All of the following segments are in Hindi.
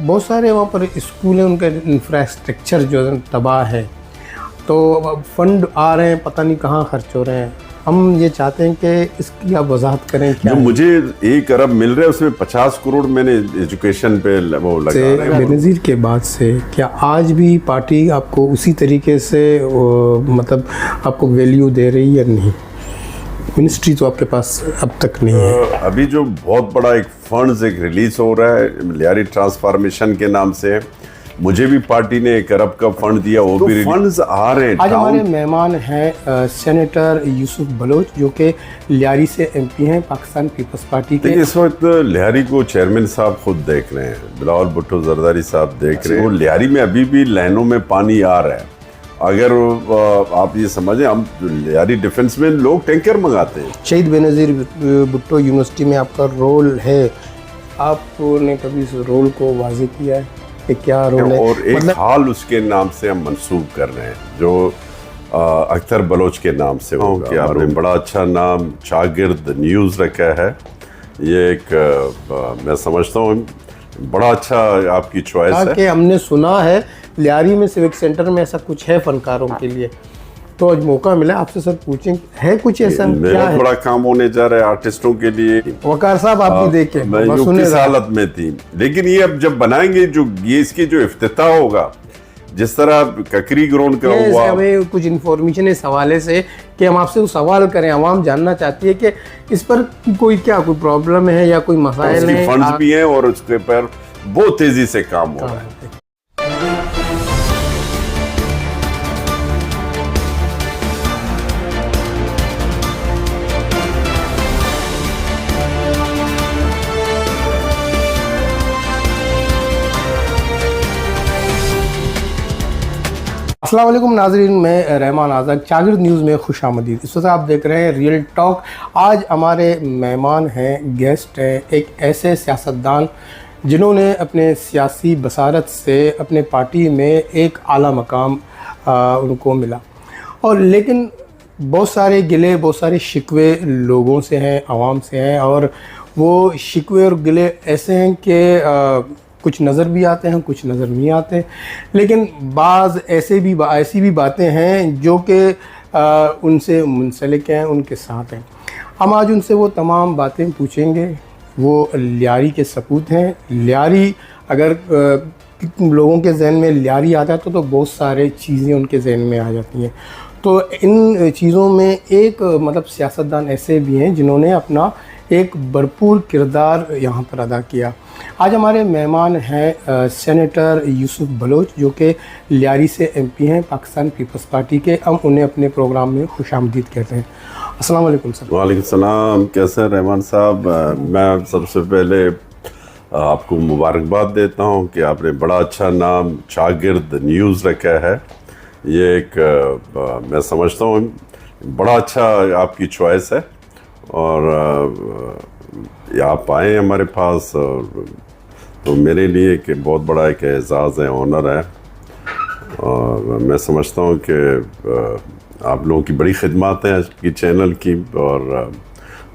बहुत सारे वहाँ पर स्कूल हैं, उनका इंफ्रास्ट्रक्चर जो है तबाह है, तो फंड आ रहे हैं पता नहीं कहाँ खर्च हो रहे हैं। हम ये चाहते हैं कि इसकी आप वजाहत करें। क्या जो मुझे 1 अरब मिल रहा है उसमें 50 करोड़ मैंने एजुकेशन पे वो लगा रहे हैं। बेनज़ीर के बाद से क्या आज भी पार्टी आपको उसी तरीके से मतलब आपको वैल्यू दे रही है? नहीं, मिनिस्ट्री तो आपके पास अब तक नहीं है। अभी जो बहुत बड़ा एक फंड्स एक रिलीज हो रहा है लियारी ट्रांसफॉर्मेशन के नाम से, मुझे भी पार्टी ने 1 अरब का फंड दिया, वो तो भी फंड्स आ रहे हैं। आज हमारे मेहमान हैं सेनेटर यूसुफ बलोच, जो कि लियारी से एमपी हैं, पाकिस्तान पीपल्स पार्टी के। इस वक्त लियारी को चेयरमैन साहब खुद देख रहे हैं, बिलावल भुट्टो जरदारी साहब देख रहे हैं। और लियारी में अभी भी लाइनों में पानी आ रहा है। अगर आप ये समझें, हम लियारी डिफेंस में लोग टैंकर मंगाते हैं। शहीद बेनज़ीर भुट्टो यूनिवर्सिटी में आपका रोल है, आपने कभी इस रोल को वाज़ेह किया है कि क्या रोल है? और एक हाल उसके नाम से हम मंसूब कर रहे हैं जो अख्तर बलोच के नाम से होगा कि आपने बड़ा अच्छा नाम शागिर्द न्यूज़ रखा है। ये एक मैं समझता हूँ बड़ा अच्छा आपकी चॉइस है। कि हमने सुना है लियारी में सिविक सेंटर में ऐसा कुछ है फनकारों के लिए, तो आज मौका मिला आपसे सर पूछें, है कुछ ऐसा? मेरा बड़ा काम होने जा रहा है आर्टिस्टों के लिए। वकार साहब आप भी देखें, मैं किस हालत में थी, लेकिन ये अब जब बनाएंगे जो ये इसकी जो इफ्तिताह होगा, जिस तरह ककरी ग्राउंड का हुआ, हमें कुछ इन्फॉर्मेशन इस हवाले से कि हम आपसे सवाल करें। आवाम जानना चाहती है कि इस पर कोई प्रॉब्लम है या कोई मसाइल है। फंड्स भी हैं और उसके पर बहुत तेजी से काम हो रहा है। अस्सलाम वालेकुम नाज़रीन, मैं रहमान आज़ाद, शागिर्द न्यूज़ में खुश आमदीद। इस वक्त आप देख रहे हैं रियल टॉक। आज हमारे मेहमान हैं, गेस्ट हैं, एक ऐसे सियासतदान जिन्होंने अपने सियासी बसारत से अपने पार्टी में एक आला मकाम उनको मिला, और लेकिन बहुत सारे गिले, बहुत सारे शिकवे लोगों से हैं, आवाम से हैं, और वो शिकवे और गिले ऐसे हैं कि कुछ नज़र भी आते हैं, कुछ नज़र नहीं आते, लेकिन बाज़ ऐसी भी बातें हैं जो कि उनसे मुंसलिक हैं, उनके साथ हैं। हम आज उनसे वो तमाम बातें पूछेंगे। वो लियारी के सपूत हैं। लियारी अगर लोगों के जहन में लियारी आता है तो बहुत सारे चीज़ें उनके जहन में आ जाती हैं। तो इन चीज़ों में एक मतलब सियासतदान ऐसे भी हैं जिन्होंने अपना एक भरपूर किरदार यहाँ पर अदा किया। आज हमारे मेहमान हैं सेनेटर यूसुफ बलोच, जो कि लियारी से एमपी हैं, पाकिस्तान पीपल्स पार्टी के। हम उन्हें अपने प्रोग्राम में खुशामदीद कहते हैं। अस्सलाम वालेकुम सर। वालेकुम सलाम। कैसे हैं रहमान साहब? मैं सबसे पहले आपको मुबारकबाद देता हूँ कि आपने बड़ा अच्छा नाम शागिर्द न्यूज़ रखा है। ये एक मैं समझता हूँ बड़ा अच्छा आपकी चॉइस है, और आप आए हमारे पास, और तो मेरे लिए कि बहुत बड़ा एक एजाज़ है, ऑनर है। और मैं समझता हूँ कि आप लोगों की बड़ी खिदमत है आपकी चैनल की, और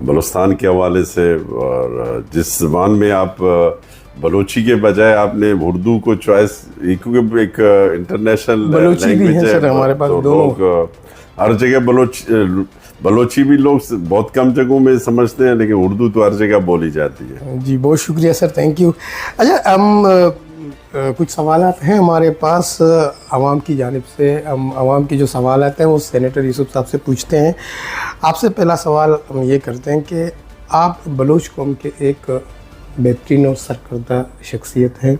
बलूचिस्तान के हवाले से, और जिस ज़बान में आप बलोची के बजाय आपने उर्दू को चॉइस, क्योंकि एक इंटरनेशनल लैंग्वेज है हमारे पास, तो लोग हर जगह बलोची भी लोग बहुत कम जगहों में समझते हैं, लेकिन उर्दू तो हर जगह बोली जाती है। जी बहुत शुक्रिया सर, थैंक यू। अच्छा, हम कुछ सवालात हैं हमारे पास आवाम की जानिब से। हम आवाम की जो सवालात हैं वो सेनेटर यूसुफ साहब से पूछते हैं। आपसे पहला सवाल हम ये करते हैं कि आप बलोच कौम के एक बेहतरीन और सरकर्दा शख्सियत हैं,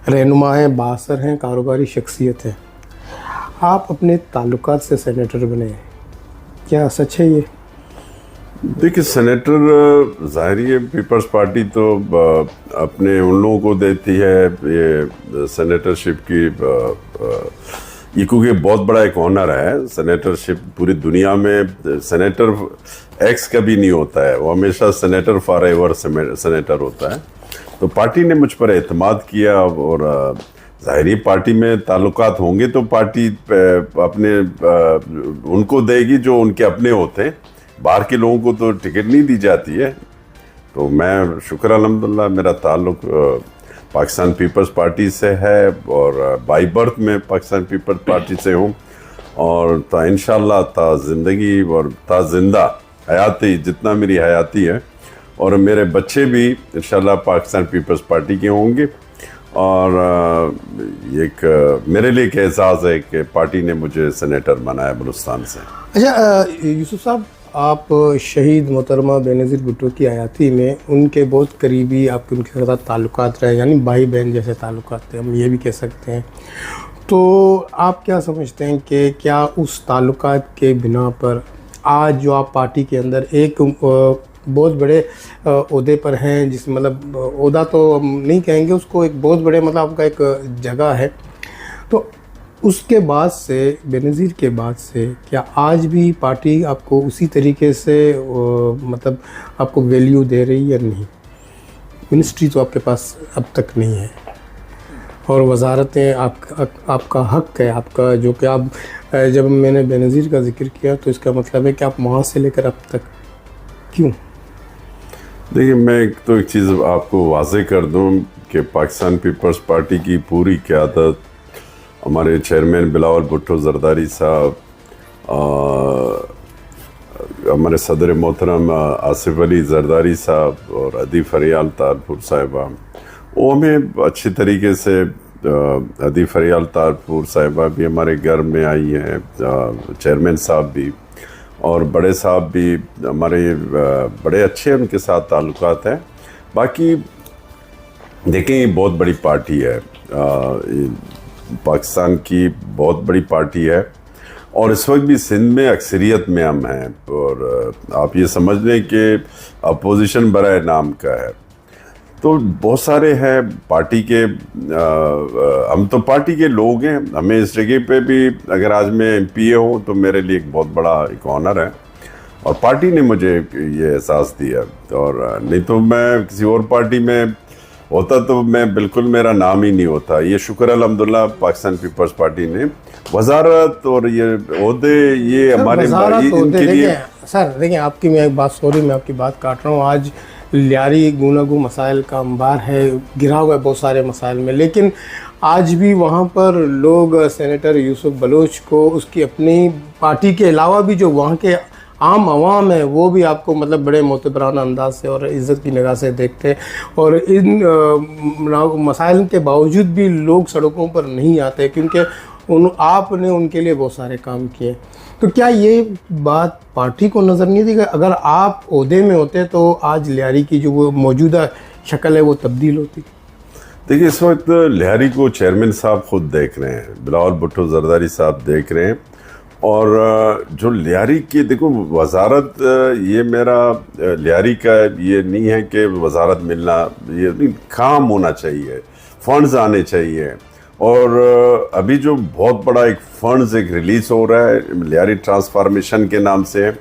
रहनुमा हैं, बासर हैं, कारोबारी शख्सियत हैं। आप अपने ताल्लुकात से सेनेटर बने, क्या सच है ये? देखिए, सेनेटर ज़ाहिर है पीपल्स पार्टी तो अपने उन लोगों को देती है ये सेनेटरशिप की, ये क्योंकि बहुत बड़ा एक ऑनर है। सेनेटरशिप पूरी दुनिया में सेनेटर एक्स कभी नहीं होता है, वो हमेशा सेनेटर फॉर एवर सेनेटर होता है। तो पार्टी ने मुझ पर एतमाद किया, और ज़ाहिरी पार्टी में ताल्लुकात होंगे तो पार्टी अपने उनको देगी जो उनके अपने होते हैं। बाहर के लोगों को तो टिकट नहीं दी जाती है। तो मैं शुक्र अल्हम्दुलिल्लाह मेरा ताल्लुक पाकिस्तान पीपल्स पार्टी से है और बाई बर्थ में पाकिस्तान पीपल्स पार्टी से हूँ और ता इंशाल्लाह ता ज़िंदगी और ता जिंदा हयाती जितना मेरी हयाती है और मेरे बच्चे भी इंशाल्लाह पाकिस्तान पीपल्स पार्टी के होंगे और एक मेरे लिए एक एहसास है कि पार्टी ने मुझे सेनेटर बनाया बलूचिस्तान से। अच्छा यूसुफ साहब, आप शहीद मोहतरमा बेनज़ीर भुट्टो की हयाती में उनके बहुत करीबी आपके उनके साथ ताल्लुकात रहे, यानी भाई बहन जैसे ताल्लुकात थे, हम ये भी कह सकते हैं। तो आप क्या समझते हैं कि क्या उस ताल्लुकात के बिना पर आज जो आप पार्टी के अंदर एक बहुत बड़े ओहदे पर हैं, जिस मतलब ओहदा तो हम नहीं कहेंगे उसको, एक बहुत बड़े मतलब आपका एक जगह है, तो उसके बाद से बेनज़ीर के बाद से क्या आज भी पार्टी आपको उसी तरीके से मतलब आपको वैल्यू दे रही है या नहीं? मिनिस्ट्री तो आपके पास अब तक नहीं है और वजारतें आपका हक़ है, आपका जो कि आप जब मैंने बेनज़ीर का जिक्र किया तो इसका मतलब है कि आप वहाँ से लेकर अब तक क्यों? देखिए, मैं एक चीज़ आपको वाज़े कर दूं कि पाकिस्तान पीपल्स पार्टी की पूरी क़यादत हमारे चेयरमैन बिलावल भुट्टो ज़रदारी साहब, हमारे सदर मोहतरम आसिफ अली ज़रदारी साहब और अदी फरियाल तारपुर साहिबा, वो हमें अच्छी तरीके से अदी फरियाल तारपुर साहिबा भी हमारे घर में आई हैं, चेयरमैन साहब भी और बड़े साहब भी हमारे बड़े अच्छे उनके साथ ताल्लुकात हैं। बाकी देखें, ये बहुत बड़ी पार्टी है, पाकिस्तान की बहुत बड़ी पार्टी है और इस वक्त भी सिंध में अक्सरियत में हम हैं और आप ये समझ लें कि अपोजिशन बराए नाम का है। तो बहुत सारे हैं पार्टी के, हम तो पार्टी के लोग हैं, हमें इस जगह पे भी अगर आज मैं MPA हूँ तो मेरे लिए एक बहुत बड़ा एक ऑनर है और पार्टी ने मुझे ये एहसास दिया और नहीं तो मैं किसी और पार्टी में होता तो मैं बिल्कुल, मेरा नाम ही नहीं होता। ये शुक्र अल्हम्दुलिल्लाह पाकिस्तान पीपल्स पार्टी ने वजारत और ये ओहदे ये हमारे इनके लिए। सर देखिए, आपकी मैं एक बात, सॉरी मैं आपकी बात काट रहा हूँ, आज लियारी गुनागू मसाइल का अंबार है, गिरा हुआ है बहुत सारे मसाइल में, लेकिन आज भी वहाँ पर लोग सेनेटर यूसुफ बलोच को उसकी अपनी पार्टी के अलावा भी जो वहाँ के आम आवाम है वो भी आपको मतलब बड़े मोतबराना अंदाज से और इज़्ज़त की निगाह से देखते हैं और इन मसाइल के बावजूद भी लोग सड़कों पर नहीं आते क्योंकि आपने उनके लिए बहुत सारे काम किए। तो क्या ये बात पार्टी को नज़र नहीं थी कि अगर आप ओहदे में होते तो आज लियारी की जो वो मौजूदा शक्ल है वो तब्दील होती? देखिए, इस वक्त लियारी को चेयरमैन साहब खुद देख रहे हैं, बिलावल भुट्टो ज़रदारी साहब देख रहे हैं और जो लियारी की देखो वजारत, ये मेरा लियारी का ये नहीं है कि वजारत मिलना, ये नहीं, काम होना चाहिए, फंड्स आने चाहिए और अभी जो बहुत बड़ा एक फंड्स एक रिलीज़ हो रहा है लियारी ट्रांसफॉर्मेशन के नाम से,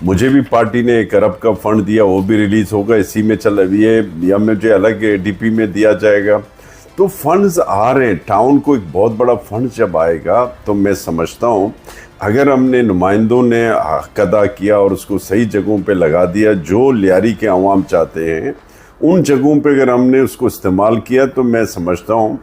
मुझे भी पार्टी ने 1 अरब का फंड दिया, वो भी रिलीज़ होगा, इसी में चल ये या मुझे अलग ADP में दिया जाएगा। तो फंड्स आ रहे हैं, टाउन को एक बहुत बड़ा फंड जब आएगा तो मैं समझता हूँ अगर हमने नुमाइंदों ने हक अदा किया और उसको सही जगहों पे लगा दिया जो लियारी के अवाम चाहते हैं, उन जगहों पे अगर हमने उसको इस्तेमाल किया तो मैं समझता हूँ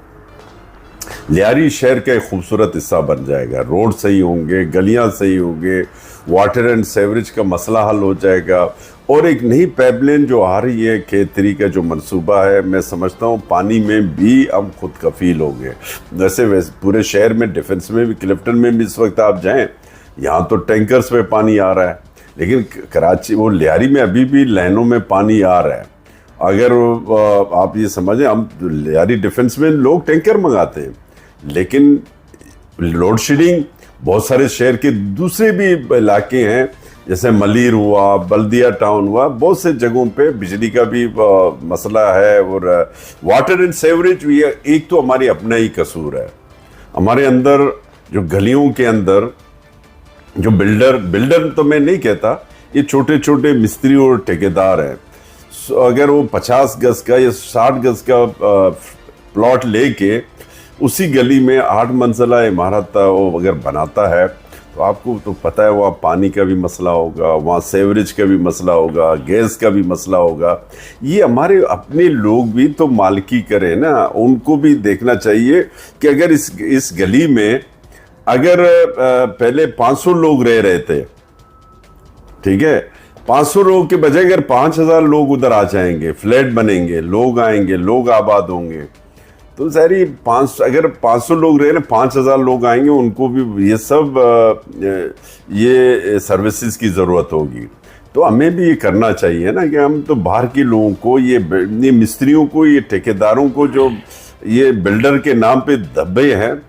लियारी शहर का एक खूबसूरत हिस्सा बन जाएगा। रोड सही होंगे, गलियां सही होंगे, वाटर एंड सेवरेज का मसला हल हो जाएगा और एक नई पाइपलाइन जो आ रही है, खेतरी का जो मंसूबा है, मैं समझता हूँ पानी में भी हम खुद कफील होंगे। वैसे पूरे शहर में, डिफेंस में भी, क्लिफ्टन में भी इस वक्त आप जाएँ, यहाँ तो टैंकर्स में पानी आ रहा है, लेकिन कराची वो लियारी में अभी भी लाइनों में पानी आ रहा है। अगर आप ये समझें, हम लियारी डिफेंस में लोग टैंकर मंगाते हैं, लेकिन लोड शेडिंग बहुत सारे शहर के दूसरे भी इलाके हैं, जैसे मलीर हुआ, बल्दिया टाउन हुआ, बहुत से जगहों पे बिजली का भी मसला है और वाटर एंड सेवरेज भी है। एक तो हमारी अपना ही कसूर है, हमारे अंदर जो गलियों के अंदर जो बिल्डर तो मैं नहीं कहता, ये छोटे छोटे मिस्त्री और ठेकेदार हैं, अगर वो 50 गज का या 60 गज का प्लॉट लेके उसी गली में 8 मंजिला इमारत वो अगर बनाता है तो आपको तो पता है वहाँ पानी का भी मसला होगा, वहाँ सेवरेज का भी मसला होगा, गैस का भी मसला होगा। ये हमारे अपने लोग भी तो मालिकी करें ना, उनको भी देखना चाहिए कि अगर इस गली में अगर पहले 500 लोग रह रहे थे, ठीक है, 500 लोग के बजाय अगर 5000 लोग उधर आ जाएंगे, फ्लैट बनेंगे, लोग आएंगे, लोग आबाद होंगे, तो सारी 500 अगर 500 लोग रहे ना, 5000 लोग आएंगे, उनको भी ये सब ये सर्विसेज की ज़रूरत होगी। तो हमें भी ये करना चाहिए ना कि हम तो बाहर के लोगों को, ये मिस्त्रियों को, ये ठेकेदारों को जो ये बिल्डर के नाम पे दबे हैं,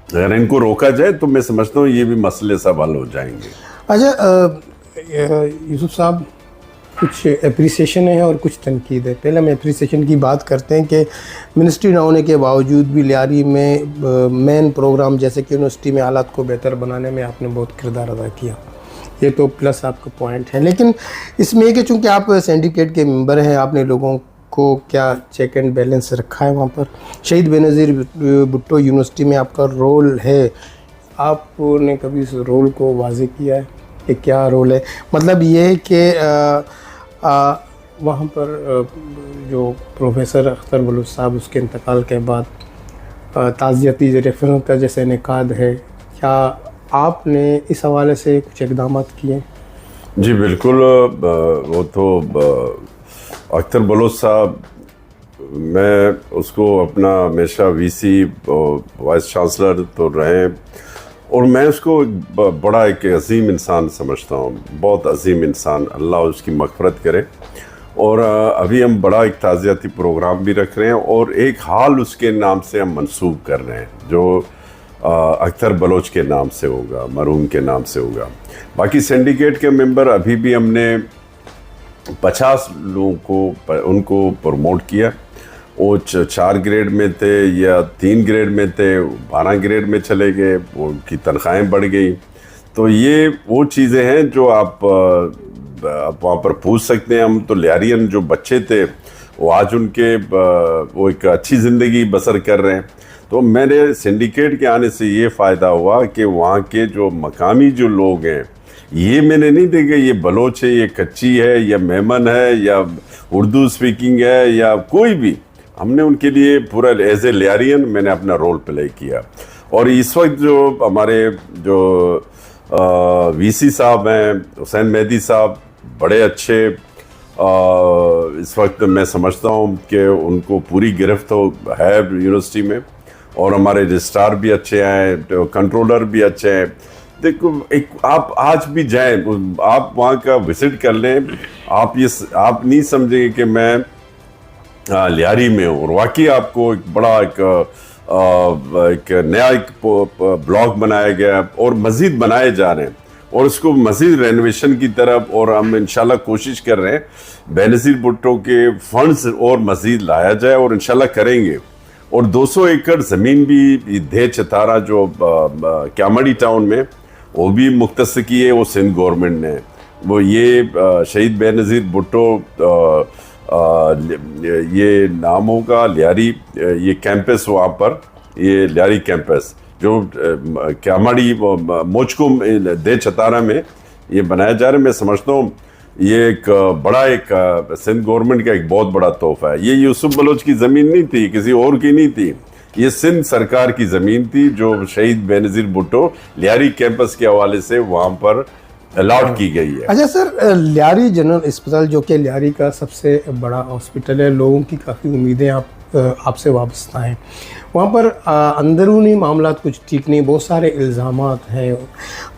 अगर इनको रोका जाए तो मैं समझता हूँ ये भी मसले सब हल हो जाएंगे। अच्छा यूसुफ साहब, कुछ एप्रिसिएशन है और कुछ तनकीद है। पहले हम एप्रिसिएशन की बात करते हैं कि मिनिस्ट्री ना होने के बावजूद भी लियारी में मेन प्रोग्राम जैसे कि यूनिवर्सिटी में हालात को बेहतर बनाने में आपने बहुत किरदार अदा किया, ये तो प्लस आपका पॉइंट है। लेकिन इसमें कि चूँकि आप सिंडिकेट के मेंबर हैं, आपने लोगों को क्या चेक एंड बैलेंस रखा है वहाँ पर? शहीद बेनज़ीर भुट्टो यूनिवर्सिटी में आपका रोल है, आपने कभी इस रोल को वाज़ेह किया है कि क्या रोल है? मतलब ये है कि वहाँ पर जो प्रोफेसर अख्तर बलूच साहब, उसके इंतकाल के बाद ताज़ियती रेफरेंस का जैसे इनेकाद है, क्या आपने इस हवाले से कुछ इक़दाम किए? जी बिल्कुल, वो तो अख्तर बलूच साहब, मैं उसको अपना हमेशा वीसी वाइस चांसलर तो रहे, और मैं उसको बड़ा एक अजीम इंसान समझता हूँ, बहुत अजीम इंसान, अल्लाह उसकी मग़फ़िरत करे। और अभी हम बड़ा एक ताज़ियाती प्रोग्राम भी रख रहे हैं और एक हाल उसके नाम से हम मंसूब कर रहे हैं, जो अख्तर बलोच के नाम से होगा, मरहूम के नाम से होगा। बाकी सिंडिकेट के मेंबर अभी भी हमने 50 लोगों को उनको प्रमोट किया। वो 4 ग्रेड में थे या 3 ग्रेड में थे, 12 ग्रेड में चले गए, उनकी तनख्वाहें बढ़ गई। तो ये वो चीज़ें हैं जो आप वहाँ पर पूछ सकते हैं। हम तो लियारियन जो बच्चे थे वो आज उनके वो एक अच्छी ज़िंदगी बसर कर रहे हैं। तो मेरे सिंडिकेट के आने से ये फ़ायदा हुआ कि वहाँ के जो मकामी जो लोग हैं, ये मैंने नहीं देखा ये बलोच है, ये कच्ची है, या मेमन है, या उर्दू स्पीकिंग है, या कोई भी, हमने उनके लिए पूरा एज ए लियारियन मैंने अपना रोल प्ले किया। और इस वक्त जो हमारे जो वीसी साहब हैं, हुसैन मेहदी साहब, बड़े अच्छे, इस वक्त मैं समझता हूँ कि उनको पूरी गिरफ्त है यूनिवर्सिटी में, और हमारे रजिस्ट्रार भी अच्छे हैं, तो कंट्रोलर भी अच्छे हैं। देखो, एक आप आज भी जाएं, आप वहाँ का विजिट कर लें, आप नहीं समझेंगे कि मैं लियारी में हूँ। और वाकई आपको एक बड़ा एक नया एक ब्लॉक बनाया गया और मज़ीद बनाए जा रहे हैं, और उसको मज़ीद रेनोवेशन की तरफ, और हम इंशाल्लाह कोशिश कर रहे हैं बेनज़ीर भुट्टो के फंड्स और मज़ीद लाया जाए, और इंशाल्लाह करेंगे। और 200 एकड़ ज़मीन भी दे चतारा जो क्यामड़ी टाउन में, वो भी मुख्तस की है वो सिंध गवर्नमेंट ने। वो ये शहीद बेनज़ीर भुट्टो ये नाम होगा लियारी, ये कैंपस वहाँ पर, ये लियारी कैंपस जो क्यामड़ी मोचकुम दे चतारा में ये बनाया जा रहा है। मैं समझता हूँ ये एक बड़ा एक सिंध गवर्नमेंट का एक बहुत बड़ा तोहफा है। ये यूसुफ बलोच की ज़मीन नहीं थी, किसी और की नहीं थी, ये सिंध सरकार की ज़मीन थी जो शहीद बेनज़ीर भुट्टो लियारी कैंपस के हवाले से वहाँ पर अलॉट की गई है। अच्छा सर, लियारी जनरल अस्पताल जो कि लियारी का सबसे बड़ा हॉस्पिटल है, लोगों की काफ़ी उम्मीदें आपसे वाबस्ता हैं। वहाँ पर अंदरूनी मामला कुछ ठीक नहीं, बहुत सारे इल्ज़ामात हैं,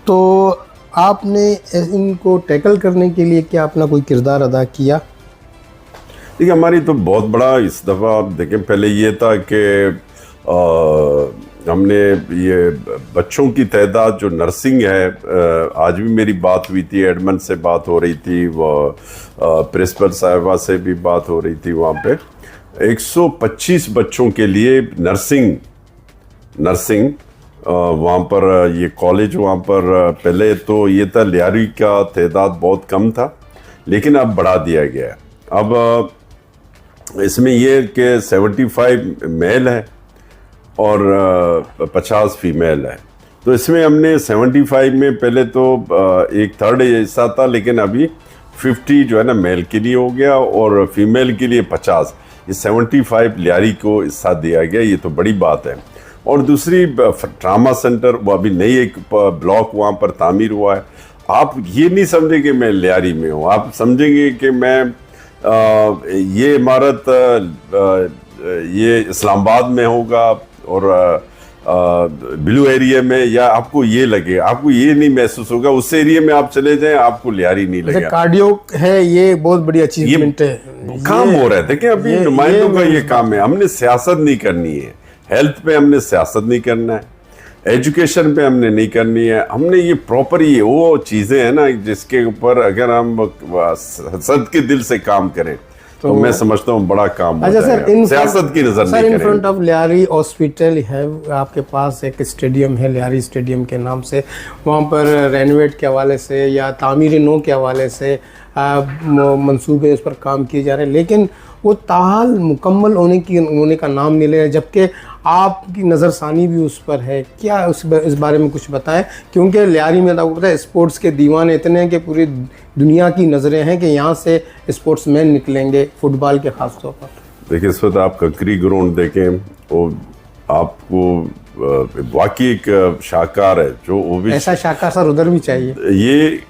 तो आपने इनको टैकल करने के लिए क्या अपना कोई किरदार अदा किया? देखिए, हमारी तो बहुत बड़ा इस दफ़ा आप देखें, पहले ये था कि हमने ये बच्चों की तादाद जो नर्सिंग है, आज भी मेरी बात हुई थी, एडमंड से बात हो रही थी, वो प्रिंसिपल साहिबा से भी बात हो रही थी, वहाँ पे 125 बच्चों के लिए नर्सिंग वहाँ पर ये कॉलेज, वहाँ पर पहले तो ये था लियारी का तादाद बहुत कम था, लेकिन अब बढ़ा दिया गया है। अब इसमें ये कि 75 मेल है और 50 फीमेल है, तो इसमें हमने 75 में पहले तो एक थर्ड हिस्सा था, लेकिन अभी 50 जो है ना मेल के लिए हो गया और फीमेल के लिए 50, ये 75 लियारी को हिस्सा दिया गया। ये तो बड़ी बात है। और दूसरी ट्रामा सेंटर, वो अभी नई एक ब्लॉक वहाँ पर तामीर हुआ है। आप ये नहीं समझेंगे मैं लियारी में हूँ, आप समझेंगे कि मैं ये इमारत ये इस्लामाबाद में होगा और ब्लू एरिया में, या आपको ये लगे, आपको ये नहीं महसूस होगा। उस एरिया में आप चले जाएं आपको लियारी नहीं लगेगा। कार्डियो है, ये बहुत बड़ी अचीवमेंट है, काम हो रहा है। देखिए अभी नुमाइंदों का ये काम है, हमने सियासत नहीं करनी है, हेल्थ पे हमने सियासत नहीं करना है, एजुकेशन पे हमने नहीं करनी है। हमने ये प्रॉपर ये वो चीज़ें हैं ना जिसके ऊपर अगर हम सद के दिल से काम करें तो मैं समझता हूँ बड़ा काम हो जाएगा। सियासत की नजर नहीं in front of Lyari hospital है, आपके पास एक स्टेडियम है लियारी स्टेडियम के नाम से, वहाँ पर रेनोवेट के हवाले से या तामीर नो के हवाले से मंसूबे उस पर काम किए जा रहे हैं, लेकिन वो ताहाल मुकम्मल होने का नाम नहीं ले रहा, जबकि आपकी नज़रसानी भी उस पर है। क्या इस बारे में कुछ बताएं, क्योंकि लियारी में आपको पता है स्पोर्ट्स के दीवाने इतने हैं कि पूरी दुनिया की नज़रें हैं कि यहाँ से स्पोर्ट्समैन निकलेंगे, फुटबॉल के ख़ास तौर पर। देखिए इस वक्त आप कंकरी ग्राउंड देखें, वो आपको वाकई एक शाहकार है, जो वो भी ऐसा शाहकार सर उधर भी चाहिए। ये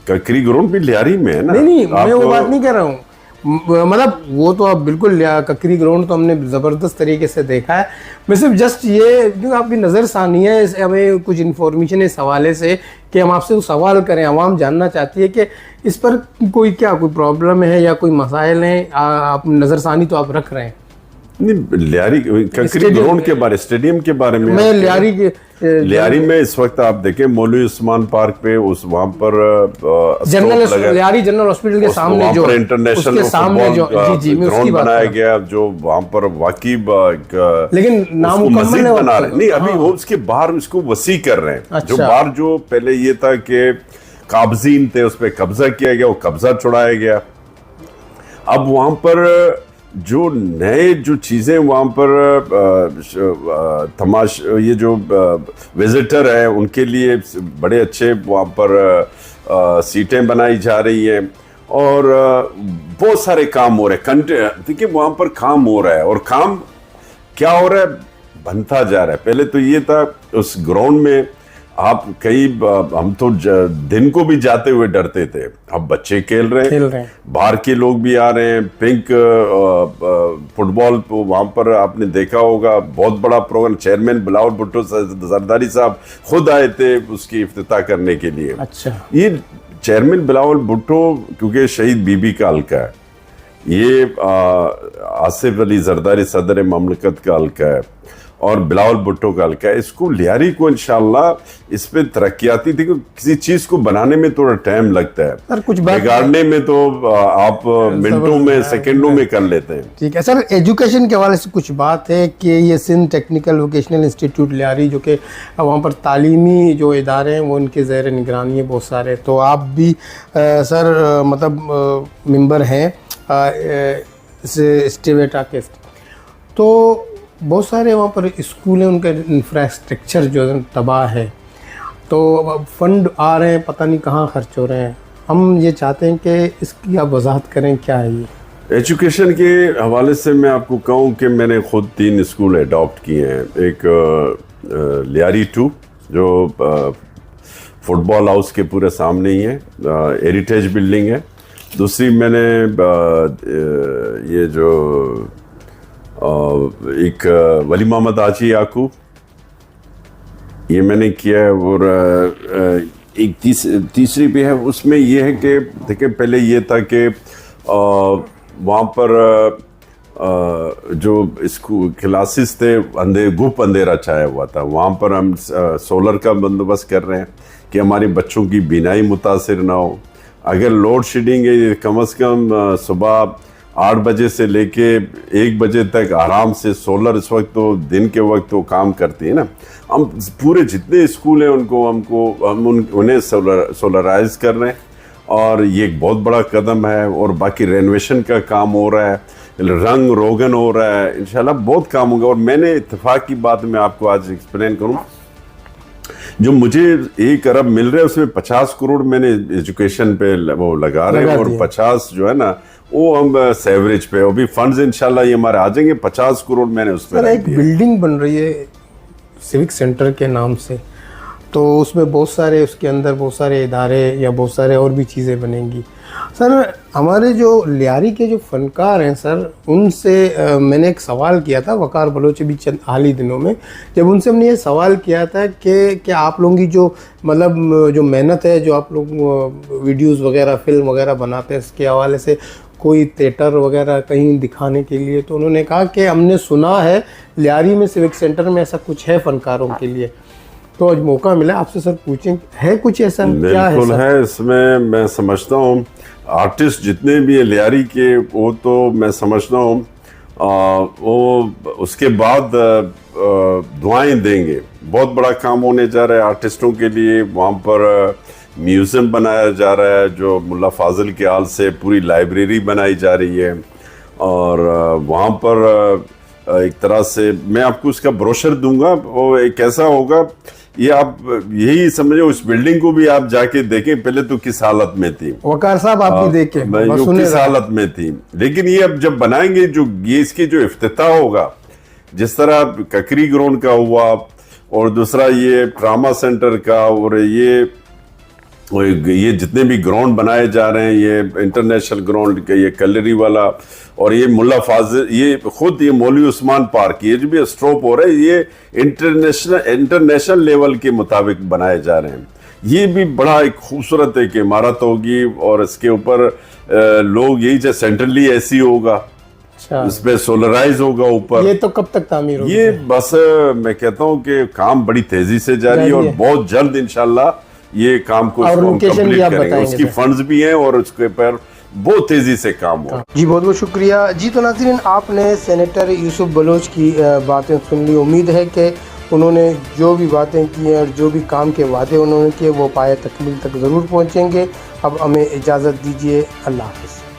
कंकरी ग्राउंड भी लियारी में है ना। नहीं मैं वो बात नहीं कर रहा हूँ, मतलब वो तो आप बिल्कुल ककरी ग्राउंड तो हमने ज़बरदस्त तरीके से देखा है। मैं सिर्फ जस्ट ये जो आपकी नज़र सानी है, हमें कुछ इन्फॉर्मेशन इस हवाले से कि हम आपसे सवाल करें, आवाम जानना चाहती है कि इस पर कोई प्रॉब्लम है या कोई मसाइल हैं। आप नज़रसानी तो आप रख रहे हैं। नहीं, लियारी कंकरी ग्राउंड के बारे, स्टेडियम के बारे में मैं लियारी में इस वक्त आप देखें मौलवी उस्मान पार्क पे, उस वहाँ पर लियारी जनरल हॉस्पिटल के सामने जो इंटरनेशनल ग्राउंड बनाया गया, जो वहाँ पर वाकई लेकिन नाम मस्जिद बना रहे नहीं, अभी वो उसके बाहर उसको वसी कर रहे हैं। जो बाहर जो पहले ये था कि काबजीन थे, उस पर कब्जा किया गया, वो कब्जा छुड़ाया गया। अब वहाँ पर जो नए जो चीज़ें वहाँ पर ये जो विजिटर हैं उनके लिए बड़े अच्छे वहाँ पर सीटें बनाई जा रही हैं और बहुत सारे काम हो रहे हैं। देखिए वहाँ पर काम हो रहा है, और काम क्या हो रहा है, बनता जा रहा है। पहले तो ये था उस ग्राउंड में आप हम तो दिन को भी जाते हुए डरते थे, अब बच्चे खेल रहे हैं, बाहर के लोग भी आ रहे हैं। पिंक फुटबॉल वहाँ पर आपने देखा होगा, बहुत बड़ा प्रोग्राम, चेयरमैन बिलावल भुट्टो जरदारी साहब खुद आए थे उसकी इफ्तिताह करने के लिए। अच्छा, ये चेयरमैन बिलावल भुट्टो क्योंकि शहीद बीबी का हल्का है, ये आसिफ अली जरदारी सदर ममलकत का हल्का है और बिलावल भुट्टो का हल्का है। इसको लियारी को इंशाल्लाह इस पे तरक्याती थी, किसी चीज को बनाने में थोड़ा टाइम लगता है, कुछ बिगाड़ने में तो आप मिनटों में सेकंडों में कर लेते हैं। ठीक है सर, एजुकेशन के हवाले से कुछ बात है कि ये Sindh technical vocational institute Lyari, जो कि वहाँ पर तालीमी जो इदारे हैं वो उनके ज़ेर निगरानी है बहुत सारे, तो आप भी सर मतलब मेंबर हैं स्टेवेटा के, तो बहुत सारे वहाँ पर स्कूल हैं, उनका इंफ्रास्ट्रक्चर जो है तबाह है, तो फंड आ रहे हैं पता नहीं कहाँ खर्च हो रहे हैं। हम ये चाहते हैं कि इसकी आप वजाहत करें, क्या है ये एजुकेशन के हवाले से। मैं आपको कहूँ कि मैंने खुद 3 स्कूल अडॉप्ट किए हैं। एक लियारी 2 जो फुटबॉल हाउस के पूरे सामने ही है, हेरिटेज बिल्डिंग है। दूसरी मैंने ये जो एक वली मोहम्मद आजी याकूब, ये मैंने किया है। और एक तीसरी भी है, उसमें ये है कि देखिए पहले ये था कि वहाँ पर जो स्कूल क्लासेस थे गुप अंधेरा छाया हुआ था, वहाँ पर हम सोलर का बंदोबस्त कर रहे हैं कि हमारे बच्चों की बीनाई मुतासिर ना हो। अगर लोड शेडिंग है, कम से कम सुबह 8 बजे से लेके 1 बजे तक आराम से सोलर इस वक्त तो दिन के वक्त तो काम करती है ना। हम पूरे जितने स्कूल हैं हम उन्हें सोलराइज कर रहे हैं और ये एक बहुत बड़ा कदम है। और बाकी रेनोवेशन का काम हो रहा है, रंग रोगन हो रहा है, इंशाल्लाह बहुत काम होगा। और मैंने इत्तेफाक की बात मैं आपको आज एक्सप्लेन करूँ जो मुझे 1 अरब मिल रहा है उसमें 50 करोड़ मैंने एजुकेशन पे वो लगा रहे हैं, और 50 जो है ना वो हम सेवरेज पे, अभी फंड्स इंशाल्लाह ये हमारे आ जाएंगे, 50 करोड़ मैंने उसमें सर एक बिल्डिंग बन रही है सिविक सेंटर के नाम से, तो उसमें बहुत सारे, उसके अंदर बहुत सारे इदारे या बहुत सारे और भी चीज़ें बनेंगी। सर हमारे जो लियारी के जो फनकार हैं सर, उनसे मैंने एक सवाल किया था, वकार बलोच भी चंद हाल ही दिनों में, जब उनसे हमने ये सवाल किया था कि क्या आप लोगों की जो मतलब जो मेहनत है, जो आप लोग वीडियोस वगैरह फिल्म वगैरह बनाते हैं, इसके हवाले से कोई थिएटर वगैरह कहीं दिखाने के लिए, तो उन्होंने कहा कि हमने सुना है लियारी में सिविक सेंटर में ऐसा कुछ है फ़नकारों के लिए, तो आज मौका मिला आपसे सर पूछें, है कुछ ऐसा? क्या है बिल्कुल है, इसमें मैं समझता हूँ आर्टिस्ट जितने भी है लियारी के, वो तो मैं समझता हूँ वो उसके बाद दुआएं देंगे। बहुत बड़ा काम होने जा रहा है आर्टिस्टों के लिए। वहाँ पर म्यूज़ियम बनाया जा रहा है, जो मुल्ला फाजिल के आल से पूरी लाइब्रेरी बनाई जा रही है, और वहाँ पर एक तरह से मैं आपको उसका ब्रोशर दूंगा, वो एक ऐसा होगा, ये आप यही समझो, उस बिल्डिंग को भी आप जाके देखें पहले तो किस हालत में थी। वकार साहब आप भी देखें किस हालत में थी, लेकिन ये अब जब बनाएंगे, जो ये इसकी जो इफ्तिताह होगा, जिस तरह ककरी ग्राउंड का हुआ, और दूसरा ये ट्रामा सेंटर का, और ये जितने भी ग्राउंड बनाए जा रहे हैं, ये इंटरनेशनल ग्राउंड के, ये कलरी वाला, और ये मुल्ला फाजिल, ये खुद ये मौलवी उस्मान पार्क, ये जो भी स्ट्रोप हो रहा है, ये इंटरनेशनल लेवल के मुताबिक बनाए जा रहे हैं। ये भी बड़ा एक खूबसूरत एक इमारत होगी, और इसके ऊपर लोग यही चाहे सेंट्रली ऐसी होगा, इस पे सोलराइज होगा ऊपर। ये तो कब तक तामीर होगी? ये बस मैं कहता हूँ कि काम बड़ी तेजी से जारी है, और बहुत जल्द इंशाल्लाह ये काम को कंप्लीट करेंगे। उसकी फंड्स भी हैं, और उसके पर बहुत तेजी से काम हो। जी बहुत बहुत शुक्रिया जी। तो नाज़रीन, आपने सेनेटर यूसुफ बलोच की बातें सुन ली। उम्मीद है कि उन्होंने जो भी बातें की हैं और जो भी काम के वादे उन्होंने किए वो पाए तकमील तक ज़रूर पहुँचेंगे। अब हमें इजाज़त दीजिए, अल्लाह हाफ़िज़।